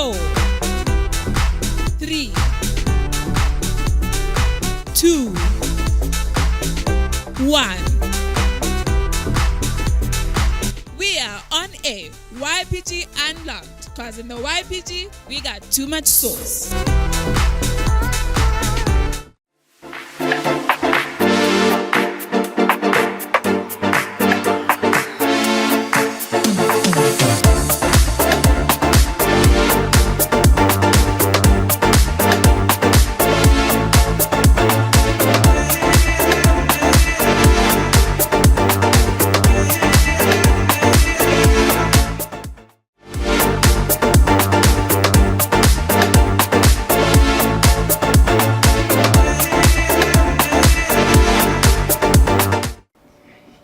4, 3, 2, 1. We are on air. YPG Unlocked. Because in the YPG, we got too much sauce.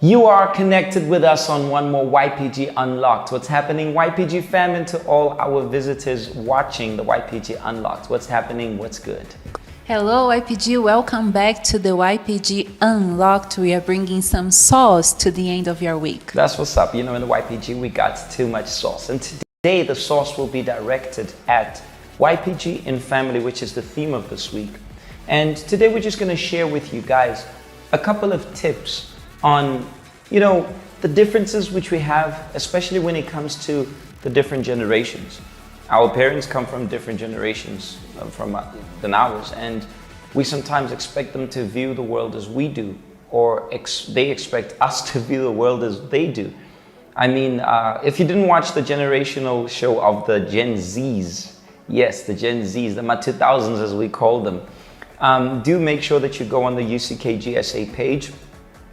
You are connected with us on one more YPG Unlocked. What's happening, YPG fam, and to all our visitors watching the YPG Unlocked? What's happening? What's good? Hello YPG, welcome back to the YPG Unlocked. We are bringing some sauce to the end of your week. That's what's up. You know, in the YPG we got too much sauce. And today the sauce will be directed at YPG in family, which is the theme of this week. And today we're just going to share with you guys a couple of tips on, you know, the differences which we have, especially when it comes to the different generations. Our parents come from different generations than ours, and we sometimes expect them to view the world as we do, or they expect us to view the world as they do. I mean, if you didn't watch the generational show of the Gen Zs, yes, the Gen Zs, the 2000s as we call them, do make sure that you go on the UCKGSA page.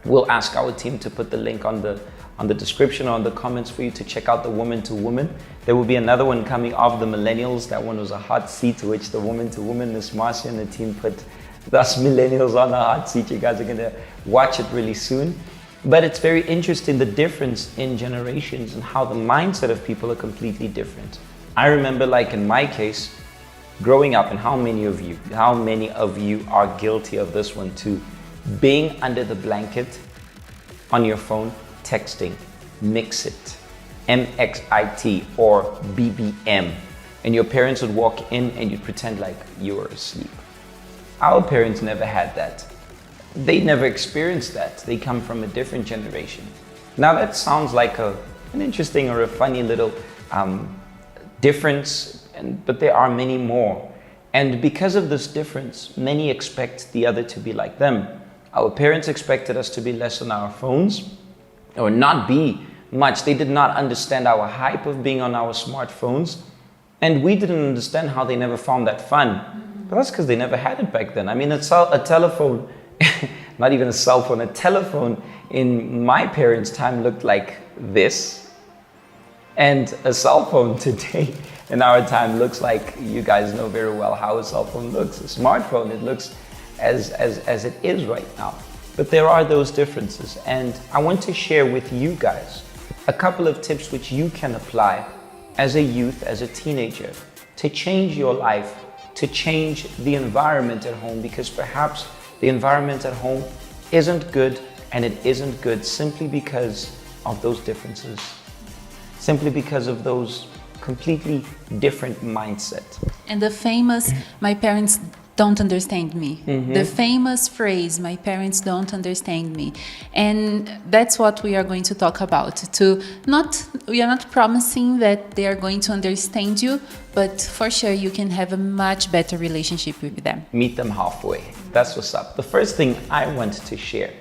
We'll ask our team to put the link on the description or on the comments for you to check out the Woman to Woman. There will be another one coming of the millennials. That one was a hot seat, to which the Woman to Woman, Miss Marcia and the team put us millennials on a hot seat. You guys are going to watch it really soon. But it's very interesting, the difference in generations and how the mindset of people are completely different. I remember, like in my case, growing up, and how many of you are guilty of this one too, being under the blanket on your phone, texting, mix it, MXIT or BBM, and your parents would walk in and you'd pretend like you were asleep. Our parents never had that. They never experienced that. They come from a different generation. Now that sounds like an interesting or a funny little difference, but there are many more. And because of this difference, many expect the other to be like them. Our parents expected us to be less on our phones or not be much. They did not understand our hype of being on our smartphones, and we didn't understand how they never found that fun. But that's because they never had it back then. I mean, a telephone, not even a cell phone, a telephone in my parents' time looked like this, and a cell phone today in our time looks like, you guys know very well how a cell phone looks. A smartphone, it looks as it is right now. But there are those differences, and I want to share with you guys a couple of tips which you can apply as a youth, as a teenager, to change your life, to change the environment at home, because perhaps the environment at home isn't good, and it isn't good simply because of those differences, simply because of those completely different mindset. And the famous, my parents don't understand me. The famous phrase, my parents don't understand me. And that's what we are going to talk about. We are not promising that they are going to understand you, but for sure you can have a much better relationship with them. Meet them halfway. That's what's up. The first thing I want to share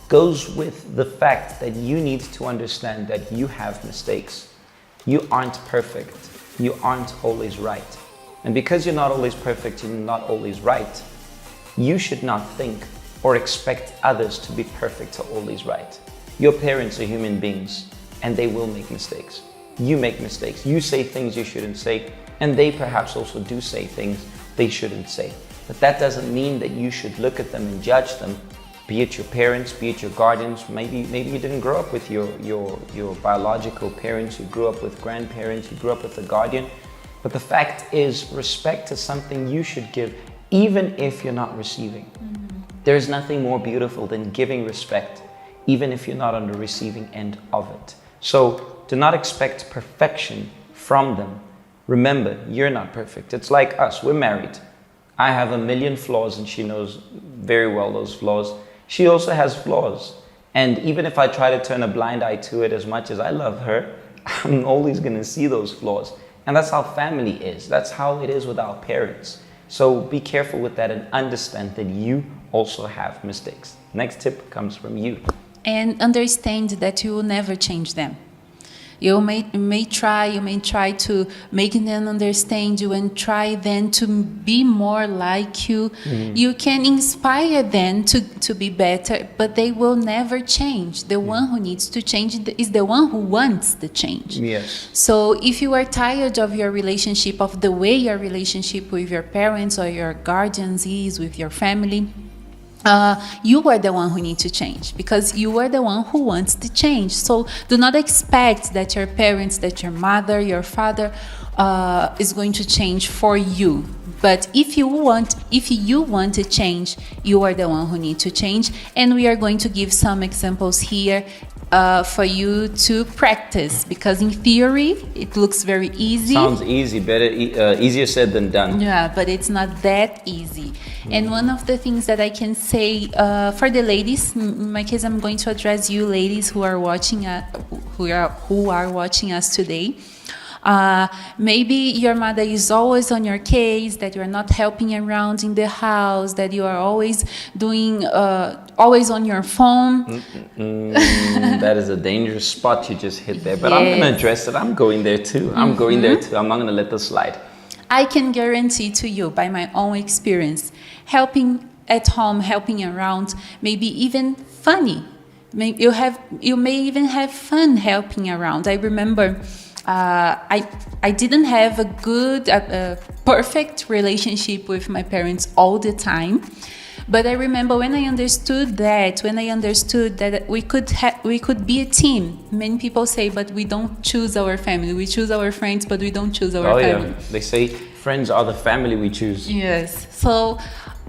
goes with the fact that you need to understand that you have mistakes. You aren't perfect. You aren't always right. And because you're not always perfect, you're not always right, you should not think or expect others to be perfect or always right. Your parents are human beings, and they will make mistakes. You make mistakes. You say things you shouldn't say, and they perhaps also do say things they shouldn't say. But that doesn't mean that you should look at them and judge them, be it your parents, be it your guardians. Maybe you didn't grow up with your biological parents, you grew up with grandparents, you grew up with a guardian. But the fact is, respect is something you should give, even if you're not receiving. There's nothing more beautiful than giving respect, even if you're not on the receiving end of it. So do not expect perfection from them. Remember, you're not perfect. It's like us, we're married. I have a million flaws and she knows very well those flaws. She also has flaws. And even if I try to turn a blind eye to it, as much as I love her, I'm always going to see those flaws. And that's how family is. That's how it is with our parents. So be careful with that and understand that you also have mistakes. Next tip comes from you. And understand that you will never change them. You may try to make them understand you and try then to be more like you. You can inspire them to be better, but they will never change. The one who needs to change is the one who wants the change. Yes. So if you are tired of your relationship, of the way your relationship with your parents or your guardians is, with your family, you are the one who needs to change, because you are the one who wants to change. So do not expect that your parents, that your mother, your father is going to change for you. But if you want to change, you are the one who needs to change. And we are going to give some examples here for you to practice, because in theory it looks very easy. Sounds easy, easier said than done. Yeah, but it's not that easy. And one of the things that I can say for the ladies, in my case, I'm going to address you ladies who are watching who are watching us today. Maybe your mother is always on your case, that you are not helping around in the house, that you are always doing, always on your phone. That is a dangerous spot you just hit there. But yes. I'm going to address it. I'm going there too. I'm going there too. I'm not going to let this slide. I can guarantee to you, by my own experience, helping at home, helping around, maybe even funny. You may even have fun helping around. I remember I didn't have a good, perfect relationship with my parents all the time. But I remember when I understood that we could be a team. Many people say, but we don't choose our family. We choose our friends, but we don't choose our family. Yeah. They say friends are the family we choose. Yes. So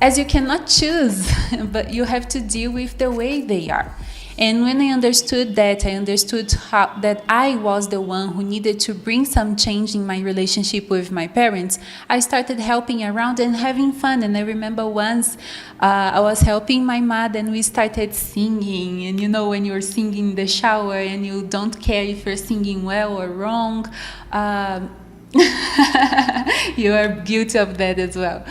as you cannot choose, but you have to deal with the way they are. And when I understood that, that I was the one who needed to bring some change in my relationship with my parents. I started helping around and having fun. And I remember once I was helping my mother and we started singing. And you know, when you're singing in the shower and you don't care if you're singing well or wrong, you are guilty of that as well.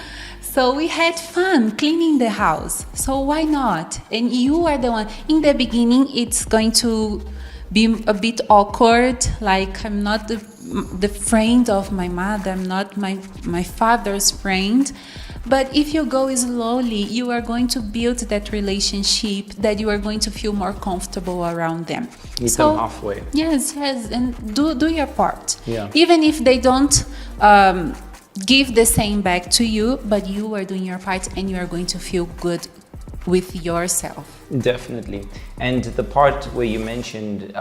So we had fun cleaning the house. So why not? And you are the one. In the beginning, it's going to be a bit awkward. Like, I'm not the friend of my mother. I'm not my father's friend. But if you go slowly, you are going to build that relationship that you are going to feel more comfortable around them. Meet them halfway. Yes. And do your part. Yeah. Even if they don't give the same back to you, but you are doing your part and you are going to feel good with yourself. Definitely. And the part where you mentioned,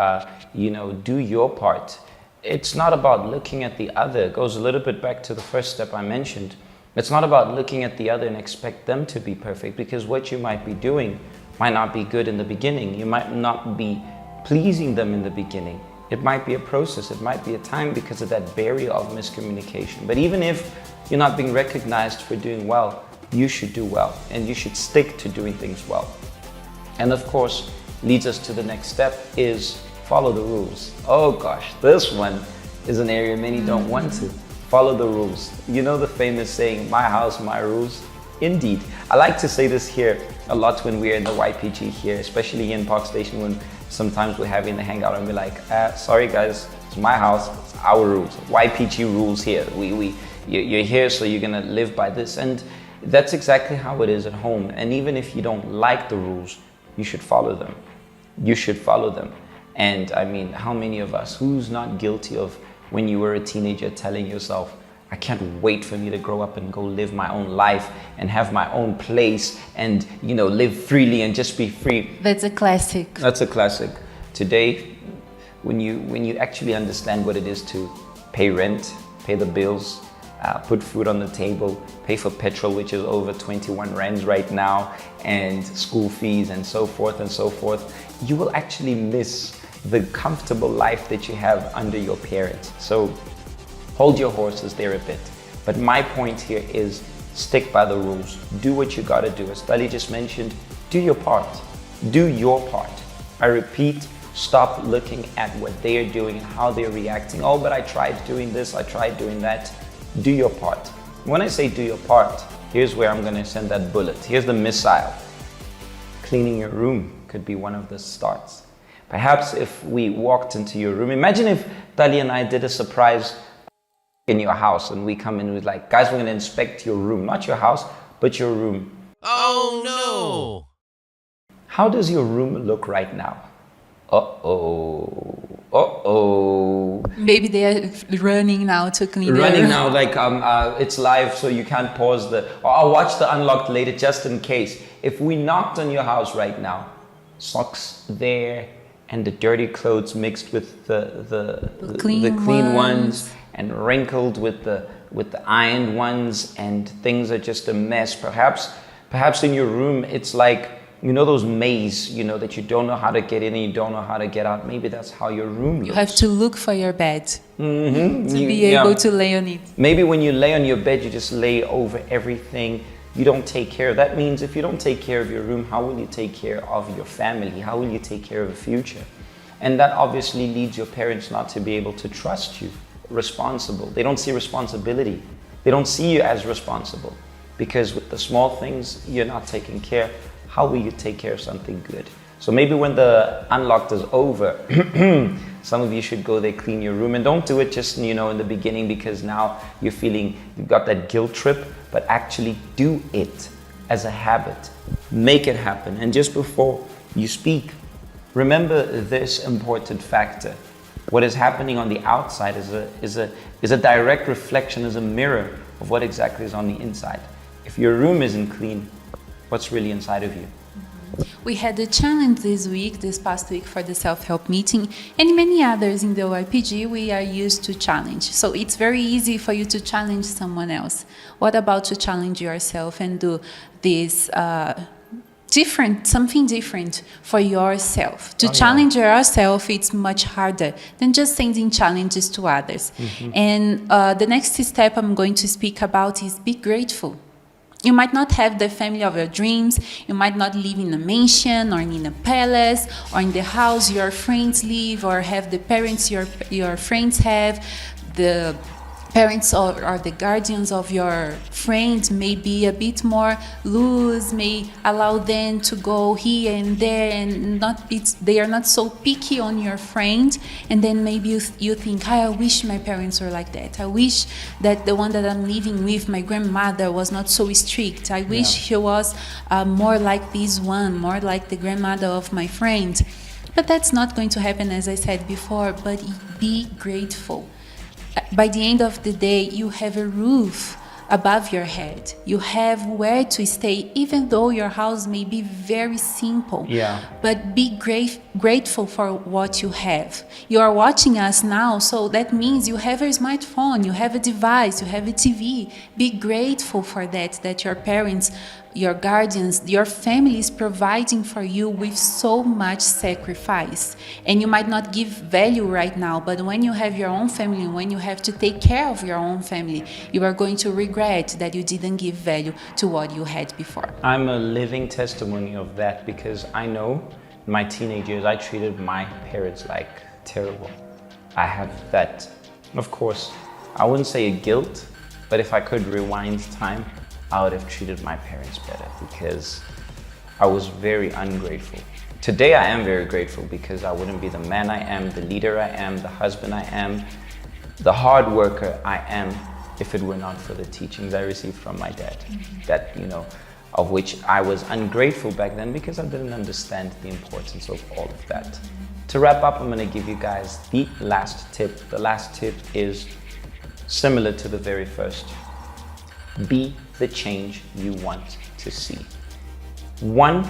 do your part. It's not about looking at the other. It goes a little bit back to the first step I mentioned. It's not about looking at the other and expect them to be perfect, because what you might be doing might not be good in the beginning. You might not be pleasing them in the beginning. It might be a process, it might be a time because of that barrier of miscommunication. But even if you're not being recognized for doing well, you should do well and you should stick to doing things well. And of course, leads us to the next step is follow the rules. Oh gosh, this one is an area many don't want to. Follow the rules. You know the famous saying, my house, my rules? Indeed. I like to say this here a lot when we're in the YPG here, especially here in Park Station, when sometimes we're having the hangout and we're like, sorry guys, it's my house, it's our rules, YPG rules here. You're here, so you're gonna live by this. And that's exactly how it is at home. And even if you don't like the rules, you should follow them. You should follow them. And I mean, how many of us, who's not guilty of when you were a teenager telling yourself, I can't wait for me to grow up and go live my own life and have my own place and, live freely and just be free. That's a classic. That's a classic. Today, when you actually understand what it is to pay rent, pay the bills, put food on the table, pay for petrol, which is over 21 rands right now, and school fees and so forth, you will actually miss the comfortable life that you have under your parents. So hold your horses there a bit. But my point here is stick by the rules. Do what you gotta do. As Dali just mentioned, do your part. Do your part. I repeat, stop looking at what they are doing and how they're reacting. Oh, but I tried doing this, I tried doing that. Do your part. When I say do your part, here's where I'm gonna send that bullet. Here's the missile. Cleaning your room could be one of the starts. Perhaps if we walked into your room, imagine if Dali and I did a surprise in your house and we come in with like, guys, we're gonna inspect your room, not your house, but your room. Oh no! How does your room look right now? Uh-oh. Uh-oh. Maybe they are running now to clean their Running room. now, like it's live, so you can't pause or I'll watch the unlocked later just in case. If we knocked on your house right now, socks there and the dirty clothes mixed with the clean ones and wrinkled with the ironed ones, and things are just a mess. Perhaps in your room it's like, you know, those mazes, you know, that you don't know how to get in and you don't know how to get out. Maybe that's how your room looks. You have to look for your bed to be able to lay on it. Maybe when you lay on your bed, you just lay over everything. You don't take care. That means if you don't take care of your room, how will you take care of your family? How will you take care of the future? And that obviously leads your parents not to be able to trust you responsible. They don't see responsibility. They don't see you as responsible, because with the small things you're not taking care. How will you take care of something good? So maybe when the unlocked is over, some of you should go there, clean your room, and don't do it just, you know, in the beginning because now you're feeling you've got that guilt trip, but actually do it as a habit. Make it happen. And just before you speak, remember this important factor. What is happening on the outside is a direct reflection, is a mirror of what exactly is on the inside. If your room isn't clean, what's really inside of you? We had a challenge this past week for the self-help meeting, and many others in the YPG. We are used to challenge. So it's very easy for you to challenge someone else. What about to challenge yourself and do this something different for yourself? To challenge yourself, it's much harder than just sending challenges to others. And the next step I'm going to speak about is be grateful. You might not have the family of your dreams. You might not live in a mansion or in a palace or in the house your friends live, or have the parents your friends have. The parents or the guardians of your friends may be a bit more loose, may allow them to go here and there, and they are not so picky on your friend. And then maybe you think, I wish my parents were like that. I wish that the one that I'm living with, my grandmother, was not so strict. I wish she was more like this one, more like the grandmother of my friend. But that's not going to happen, as I said before. But be grateful. By the end of the day, you have a roof above your head. You have where to stay, even though your house may be very simple. But be grateful for what you have. You are watching us now, so that means you have a smartphone, you have a device, you have a TV. Be grateful for that your parents, your guardians, your family is providing for you with so much sacrifice. And you might not give value right now, but when you have your own family, when you have to take care of your own family, you are going to regret that you didn't give value to what you had before. I'm a living testimony of that, because I know in my teenage years I treated my parents like terrible. I have that, of course, I wouldn't say a guilt, but if I could rewind time, I would have treated my parents better, because I was very ungrateful. Today I am very grateful, because I wouldn't be the man I am, the leader I am, the husband I am, the hard worker I am, if it were not for the teachings I received from my dad. That, you know, of which I was ungrateful back then because I didn't understand the importance of all of that. To wrap up, I'm going to give you guys the last tip. The last tip is similar to the very first. Be the change you want to see. One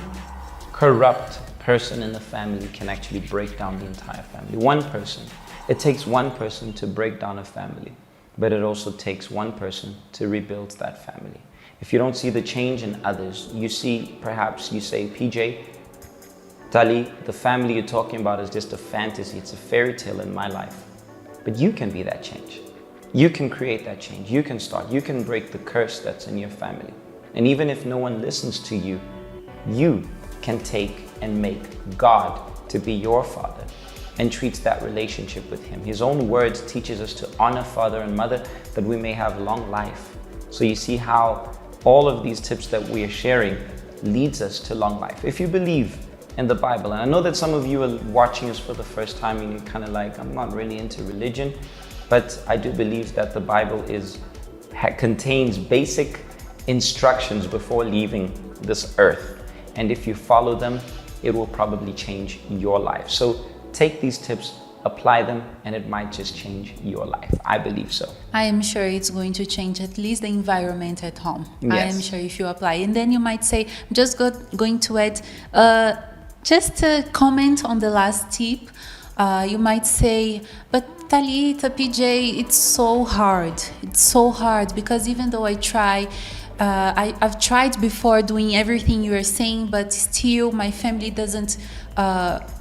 corrupt person in the family can actually break down the entire family. One person. It takes one person to break down a family, but it also takes one person to rebuild that family. If you don't see the change in others, you say, PJ, Dali, the family you're talking about is just a fantasy. It's a fairy tale in my life. But you can be that change. You can create that change. You can start. You can break the curse that's in your family. And even if no one listens to you, you can take and make God to be your father and treats that relationship with him. His own words teaches us to honor father and mother that we may have long life. So you see how all of these tips that we are sharing leads us to long life. If you believe in the Bible, and I know that some of you are watching us for the first time and you're kind of like, I'm not really into religion, but I do believe that the Bible contains basic instructions before leaving this earth. And if you follow them, it will probably change your life. So take these tips, apply them, and it might just change your life. I believe so. I am sure it's going to change at least the environment at home. Yes. I am sure if you apply. And then you might say, I'm just going to add, just a comment on the last tip. You might say, but Talita, PJ, it's so hard. It's so hard because even though I try, I've tried before doing everything you are saying, but still my family doesn't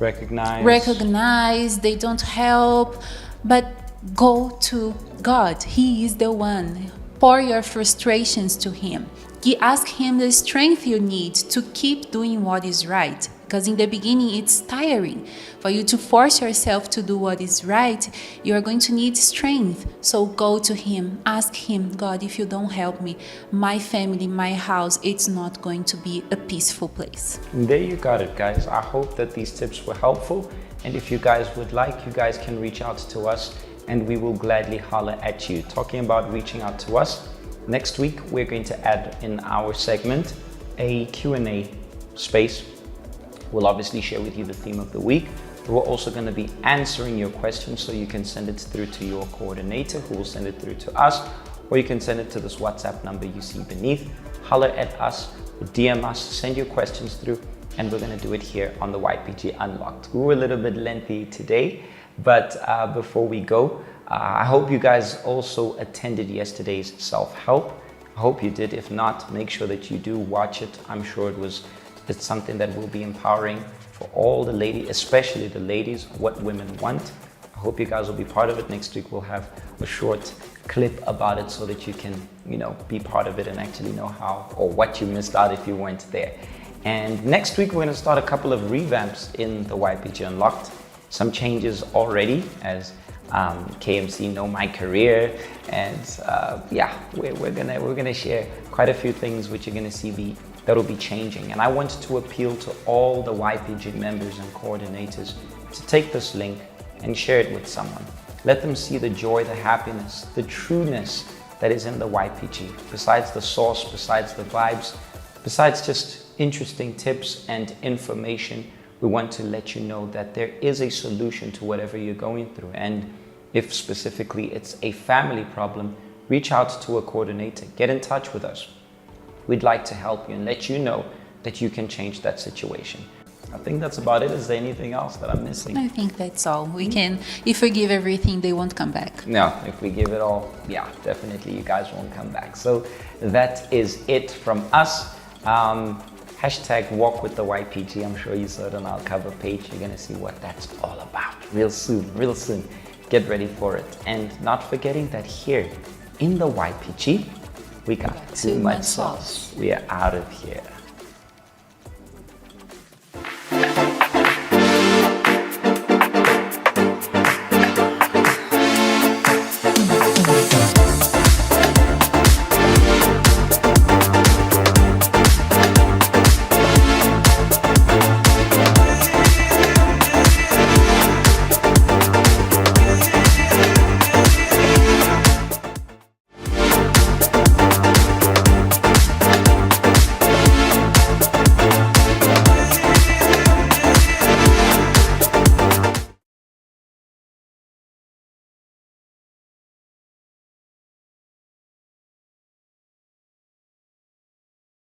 recognize, they don't help. But go to God. He is the one. Pour your frustrations to him. Ask him the strength you need to keep doing what is right. Because in the beginning, it's tiring. For you to force yourself to do what is right, you are going to need strength. So go to him. Ask him, God, if you don't help me, my family, my house, it's not going to be a peaceful place. There you got it, guys. I hope that these tips were helpful. And if you guys would like, you guys can reach out to us and we will gladly holler at you. Talking about reaching out to us, next week, we're going to add in our segment a Q&A space. We'll obviously share with you the theme of the week. We're also going to be answering your questions, so you can send it through to your coordinator, who will send it through to us, or you can send it to this WhatsApp number you see beneath. Holler at us, DM us, send your questions through, and we're going to do it here on the YPG Unlocked. We were a little bit lengthy today, but before we go, I hope you guys also attended yesterday's self-help. I hope you did. If not, make sure that you do watch it. I'm sure it's something that will be empowering for all the ladies, especially the ladies, what women want. I hope you guys will be part of it. Next week we'll have a short clip about it so that you can, be part of it and actually know how or what you missed out if you weren't there. And next week we're going to start a couple of revamps in the YPG Unlocked. Some changes already, as KMC know my career, and we're gonna share quite a few things which you're gonna see that'll be changing. And I want to appeal to all the YPG members and coordinators to take this link and share it with someone. Let them see the joy, the happiness, the trueness that is in the YPG. Besides the sauce, besides the vibes, besides just interesting tips and information, we want to let you know that there is a solution to whatever you're going through. And if specifically it's a family problem, reach out to a coordinator, get in touch with us. We'd like to help you and let you know that you can change that situation. I think that's about it. Is there anything else that I'm missing? I think that's all. If we give everything, they won't come back. No, if we give it all, definitely you guys won't come back. So that is it from us. Hashtag walk with the YPG. I'm sure you saw it on our cover page. You're going to see what that's all about real soon. Get ready for it. And not forgetting that here in the YPG, we got too much sauce. We are out of here.